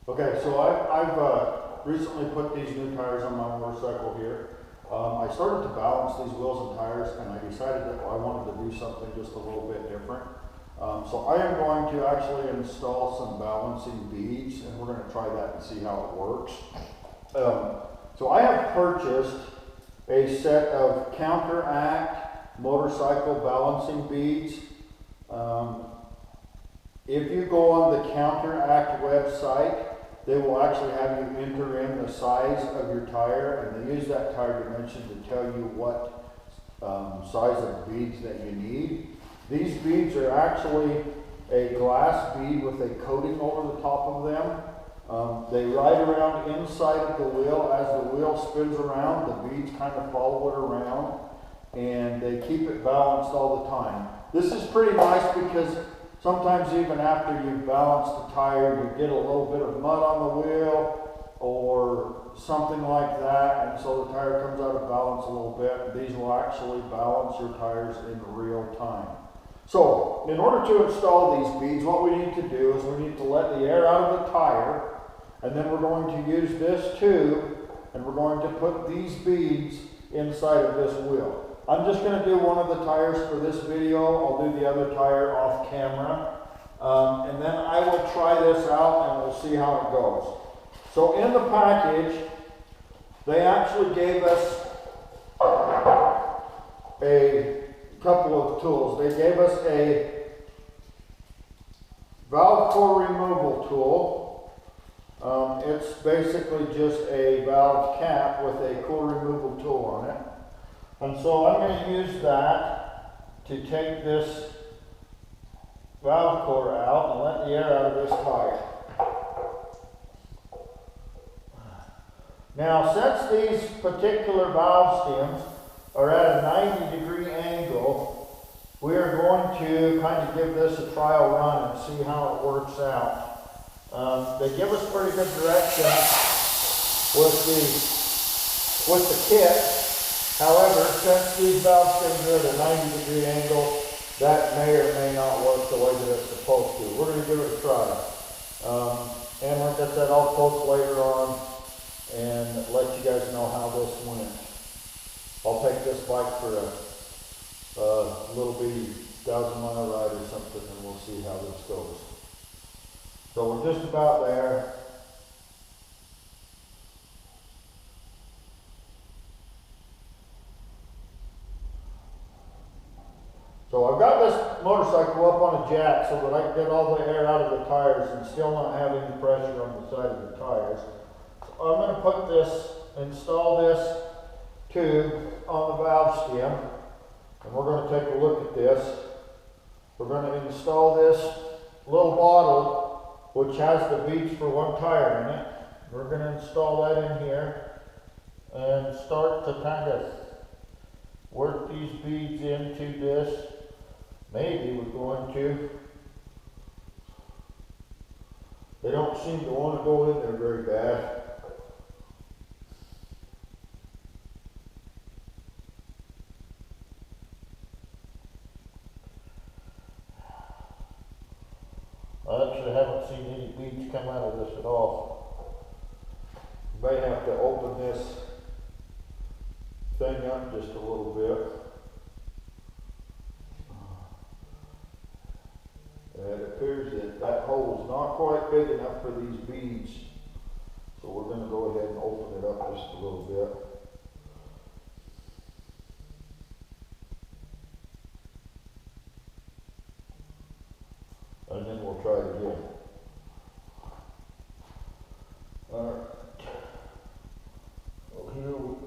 Okay, so I've recently put these new tires on my motorcycle here. I started to balance these wheels and tires, and I decided that I wanted to do something just a little bit different. So I am going to actually install some balancing beads, and we're going to try that and see how it works. So I have purchased a set of counteract motorcycle balancing beads. If you go on the counteract website, they will actually have you enter in the size of your tire, and they use that tire dimension to tell you what size of beads that you need. These beads are actually a glass bead with a coating over the top of them. They ride around inside of the wheel. As the wheel spins around, the beads kind of follow it around, and they keep it balanced all the time. This is pretty nice because sometimes even after you've balanced the tire, you get a little bit of mud on the wheel or something like that, and so the tire comes out of balance a little bit. These will actually balance your tires in real time. So, in order to install these beads, what we need to do is we need to let the air out of the tire, and then we're going to use this tube, and we're going to put these beads inside of this wheel. I'm just going to do one of the tires for this video. I'll do the other tire off camera. And then I will try this out and we'll see how it goes. So in the package, they actually gave us a couple of tools. They gave us a valve core removal tool. It's basically just a valve cap with a core removal tool on it. And so I'm going to use that to take this valve core out and let the air out of this tire. Now, since these particular valve stems are at a 90-degree angle, we are going to kind of give this a trial run and see how it works out. They give us pretty good direction with the kit. However, since these valve stems are at a 90-degree angle, that may or may not work the way that it's supposed to. We're going to give it a try. And like I said, I'll post later on and let you guys know how this went. I'll take this bike for a little bitty 1,000-mile ride or something, and we'll see how this goes. So we're just about there. So I've got this motorcycle up on a jack so that I can get all the air out of the tires and still not have any pressure on the side of the tires. So I'm going to put this, install this tube on the valve stem, and we're going to take a look at this. We're going to install this little bottle which has the beads for one tire in it. We're going to install that in here and start to kind of work these beads into this. Maybe we're going to. They don't seem to want to go in there very bad. I actually haven't seen any beads come out of this at all. You may have to open this thing up just a little bit. It appears that that hole is not quite big enough for these beads, so we're going to go ahead and open it up just a little bit. And then we'll try it again. Alright. Well, here we go.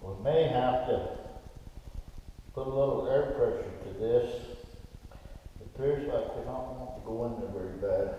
We may have to put a little air pressure to this. It appears like they don't want to go in there very bad.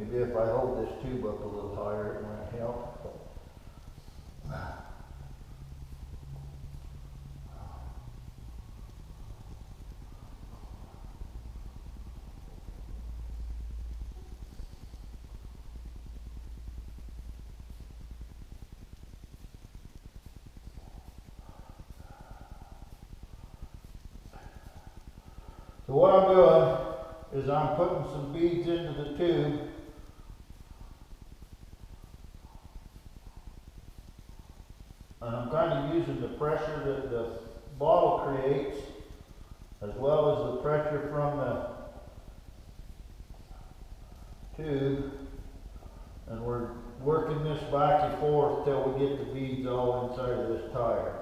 Maybe if I hold this tube up a little higher, it might help. So what I'm doing is I'm putting some beads into the tube. And I'm kind of using the pressure that the bottle creates, as well as the pressure from the tube. And we're working this back and forth till we get the beads all inside of this tire.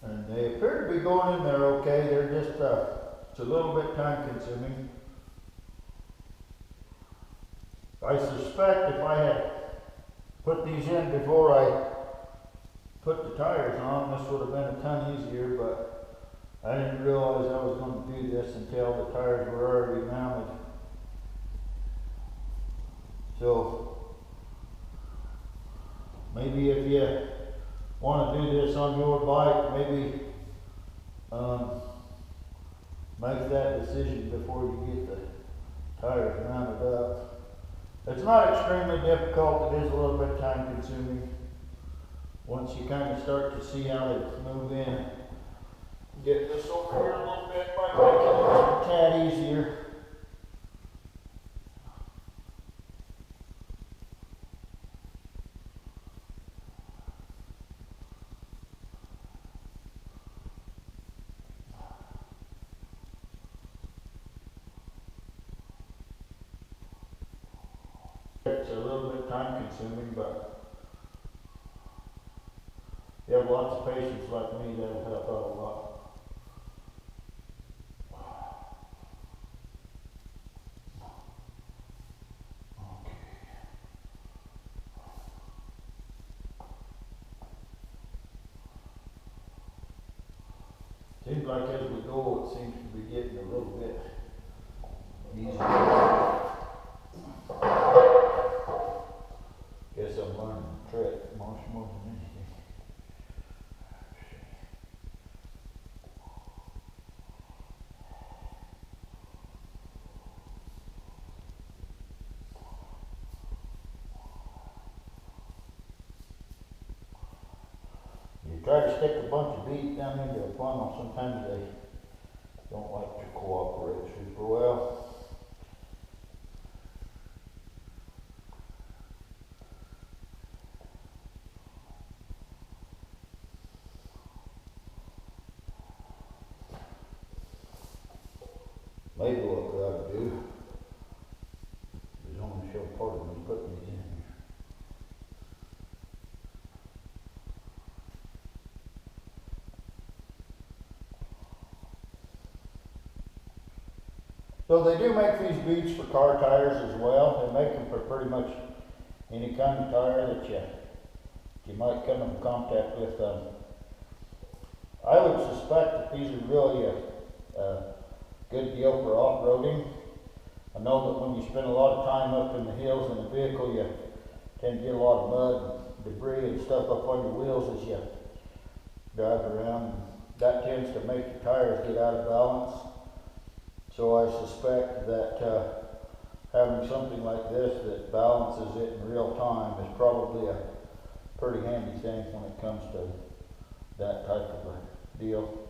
And they appear to be going in there okay. They're just, it's a little bit time consuming. I suspect if I had put these in before I put the tires on, this would have been a ton easier, but I didn't realize I was going to do this until the tires were already mounted. So, maybe if you want to do this on your bike, maybe make that decision before you get the tires mounted up. It's not extremely difficult, it is a little bit time consuming. Once you kind of start to see how they move in. Get this over here a little bit by making it a tad easier. It's a little bit time consuming, but if you have lots of patience like me, that'll help out a lot. Okay. Seems like as we go, it seems to be getting a little bit easier. Guess I'm learning the trick much more than anything. You try to stick a bunch of beads down into a funnel, sometimes they don't like to cooperate super well. Maybe what we ought to do is only show part of me putting these in here. So they do make these beads for car tires as well. They make them for pretty much any kind of tire that you might come in contact with. I would suspect that these are really a good deal for off-roading. I know that when you spend a lot of time up in the hills in a vehicle, you tend to get a lot of mud and debris and stuff up on your wheels as you drive around. That tends to make your tires get out of balance. So I suspect that having something like this that balances it in real time is probably a pretty handy thing when it comes to that type of a deal.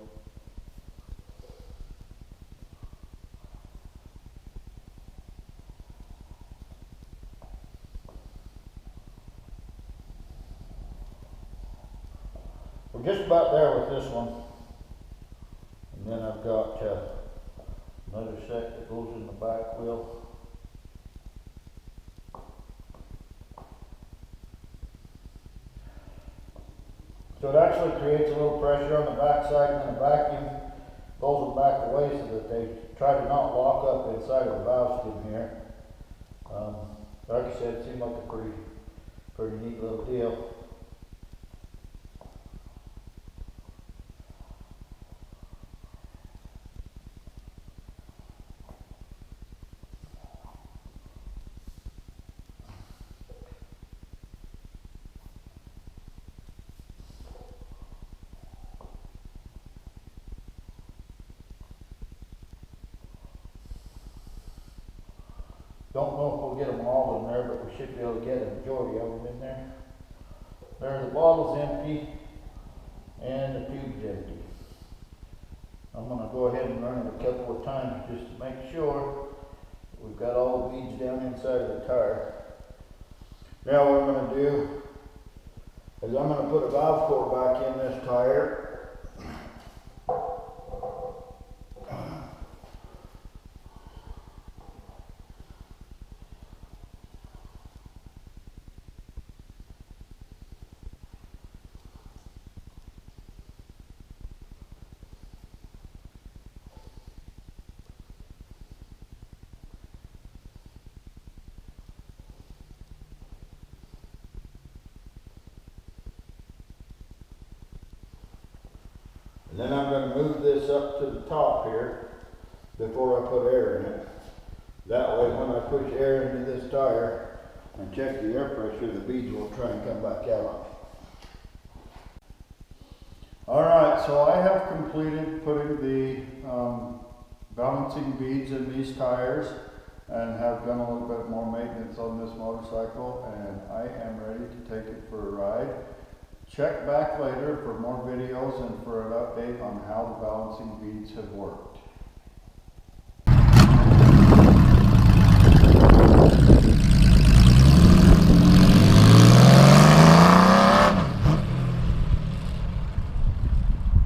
We're just about there with this one. And then I've got another set that goes in the back wheel. So it actually creates a little pressure on the back side, and then the vacuum pulls them back away so that they try to not lock up inside of the valve stem here. Like I said, it seemed like a pretty neat little deal. Don't know if we'll get them all in there, but we should be able to get a majority of them in there. There, the bottle's empty and the tube's empty. I'm going to go ahead and run it a couple of times just to make sure we've got all the beads down inside of the tire. Now what I'm going to do is I'm going to put a valve core back in this tire. And then I'm going to move this up to the top here before I put air in it. That way when I push air into this tire and check the air pressure, the beads will try and come back out. Alright, so I have completed putting the balancing beads in these tires and have done a little bit more maintenance on this motorcycle, and I am ready to take it for a ride. Check back later for more videos and for an update on how the balancing beads have worked.